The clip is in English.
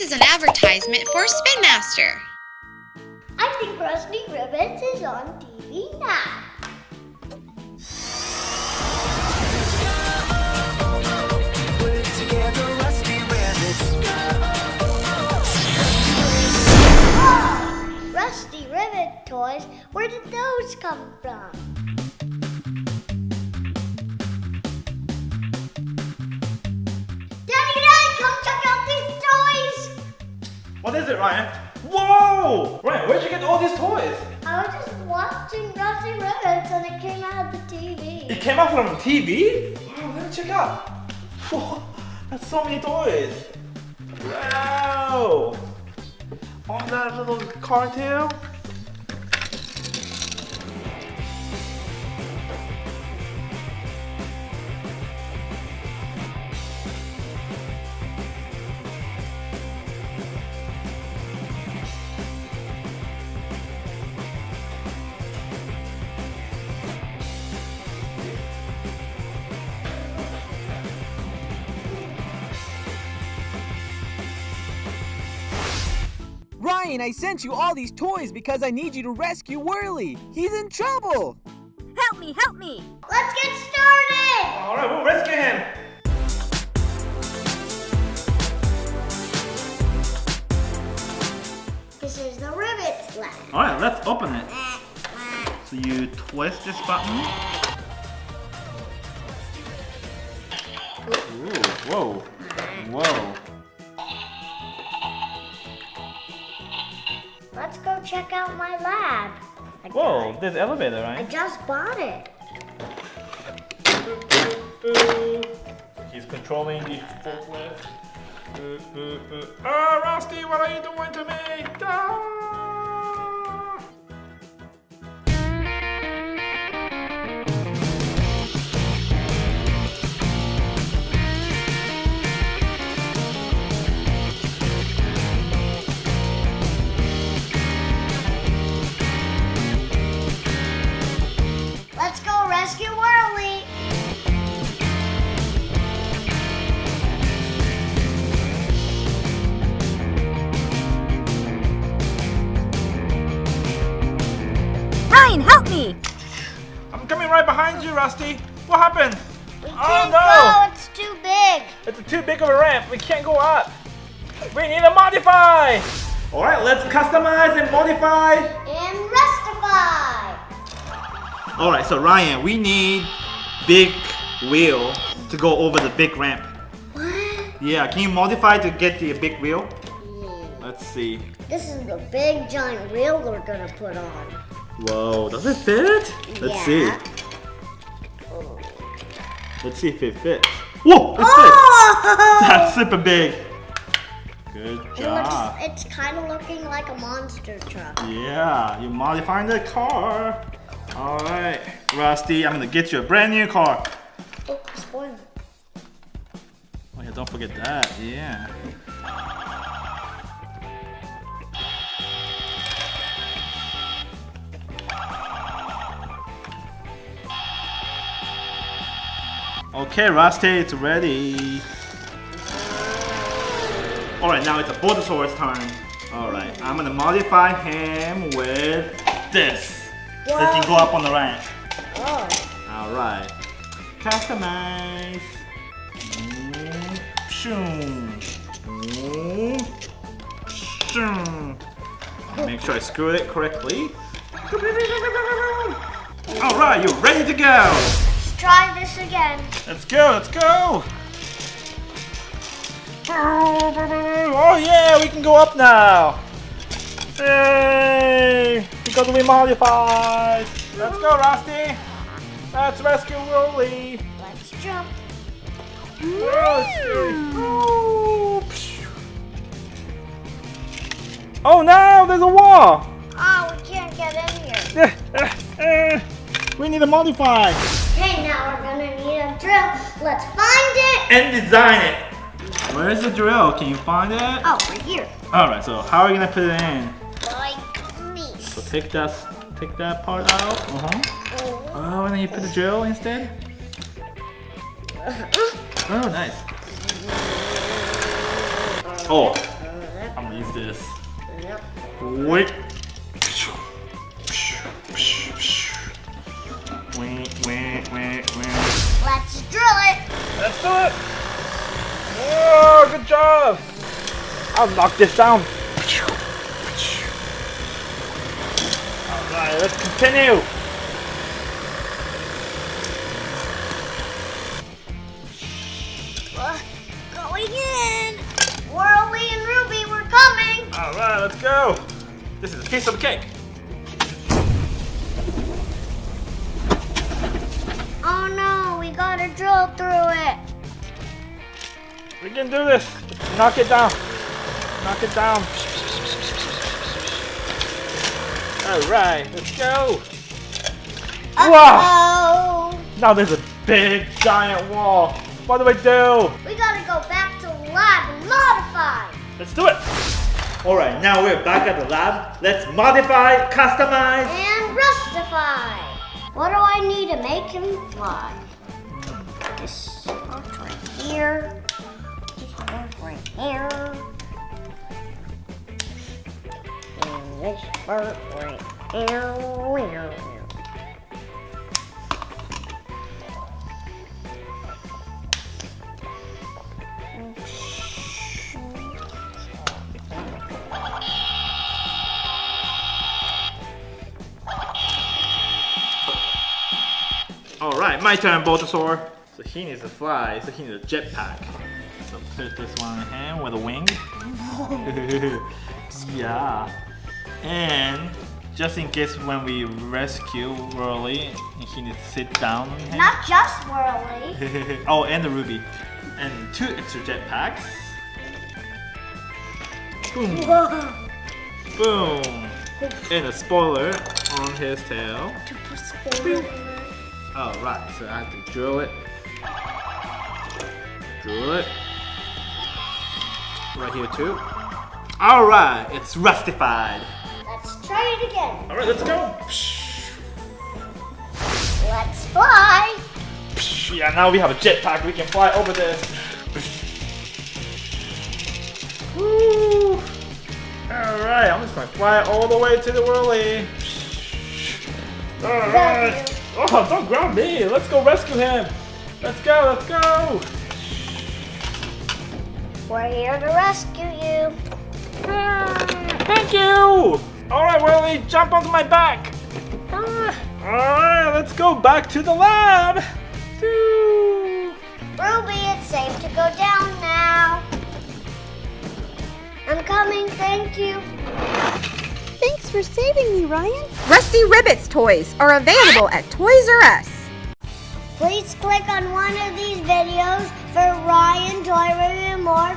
is an advertisement for Spin Master. I think Rusty Rivets is on TV now. Put it together, Rusty Rivets. Oh, Rusty Rivet toys, where did those come from? Daddy, come check out these toys! What is it, Ryan? Whoa! Ryan, where'd you get all these toys? I was just watching Rusty Rivets and it came out of the TV. It came out from the TV? Wow, let me check out. Whoa, that's so many toys. Wow! On that little car tail. Ryan, I sent you all these toys because I need you to rescue Whirly. He's in trouble. Help me, help me. Let's get started! Alright, we'll rescue him. This is the Rivet lab. Alright, let's open it. So you twist this button. Ooh, whoa. Whoa. Let's go check out my lab. Whoa, there's an elevator, I right? just bought it. He's controlling the forklift. Oh, Rusty, what are you doing to me? Ah! Let's go rescue Whirly. Ryan, help me. I'm coming right behind you, Rusty. What happened? We Oh, can't no. go, it's too big. It's too big of a ramp. We can't go up. We need to modify. All right, let's customize and modify. And restify. All right, so Ryan, we need big wheel to go over the big ramp. What? Yeah, can you modify to get the big wheel? Let's see. This is the big giant wheel we're gonna put on. Whoa, does it fit? Let's see. Let's see if it fits. Whoa, it fits. That's super big. Good job. It's kind of looking like a monster truck. Yeah, you're modifying the car. All right, Rusty, I'm gonna get you a brand new car. Oh, spoiler. Oh yeah, don't forget that. Yeah. Okay, Rusty, it's ready. All right, now it's a Bulbasaur's turn. All right, I'm gonna modify him with this. So he can go up on the ramp. Oh. Alright. Customize. Make sure I screw it correctly. Alright, you're ready to go! Let's try this again. Let's go, let's go! Oh yeah, we can go up now! Yay! Because we modified! Let's go, Rusty! Let's rescue Whirly! Let's jump. Oh no, there's a wall! Oh, we can't get in here. We need to modify! Okay, now we're gonna need a drill. Let's find it. And design it! Where's the drill? Can you find it? Oh, right here. Alright, so how are we gonna put it in? Like this. So take that part out. Oh, and then you put the drill instead? Oh, nice. Oh, use this. Yep. Wait. Wait. Let's drill it. Let's do it. Oh, good job. I'll knock this down. Alright, let's continue. Going in. Whirly and Ruby, we're coming. Alright, let's go. This is a piece of cake. Oh no, we gotta drill through it. We can do this. Knock it down. Knock it down. Alright, let's go. Wow! Uh-oh. Now there's a big giant wall. What do we do? We gotta go back to the lab and modify. Let's do it. Alright, now we're back at the lab. Let's modify, customize. And rustify. What do I need to make him fly? This part right here. This part right here. And this part right here. Alright, my turn, Bulbasaur. So he needs to fly, so he needs a jetpack. So put this one in him with a wing. Yeah. And just in case when we rescue Whirly, he needs to sit down on him. Not just Whirly. Oh, and the Ruby. And 2 extra jetpacks. Boom. Boom. And a spoiler on his tail. Alright, so I have to drill it. Drill it. Right here too. Alright, it's rustified. Let's try it again. Alright, let's go. Let's fly. Yeah, now we have a jetpack. We can fly over this. Woo. Alright, I'm just gonna fly all the way to the Whirly. Alright. Oh, don't grab me. Let's go rescue him. Let's go, let's go. We're here to rescue you. Thank you. Alright, Whirly, jump onto my back. Alright, let's go back to the lab. Ruby, it's safe to go down now. I'm coming, thank you. Thanks for saving me, Ryan. Rusty Rivets toys are available at Toys R Us. Please click on one of these videos for Ryan Toy Review more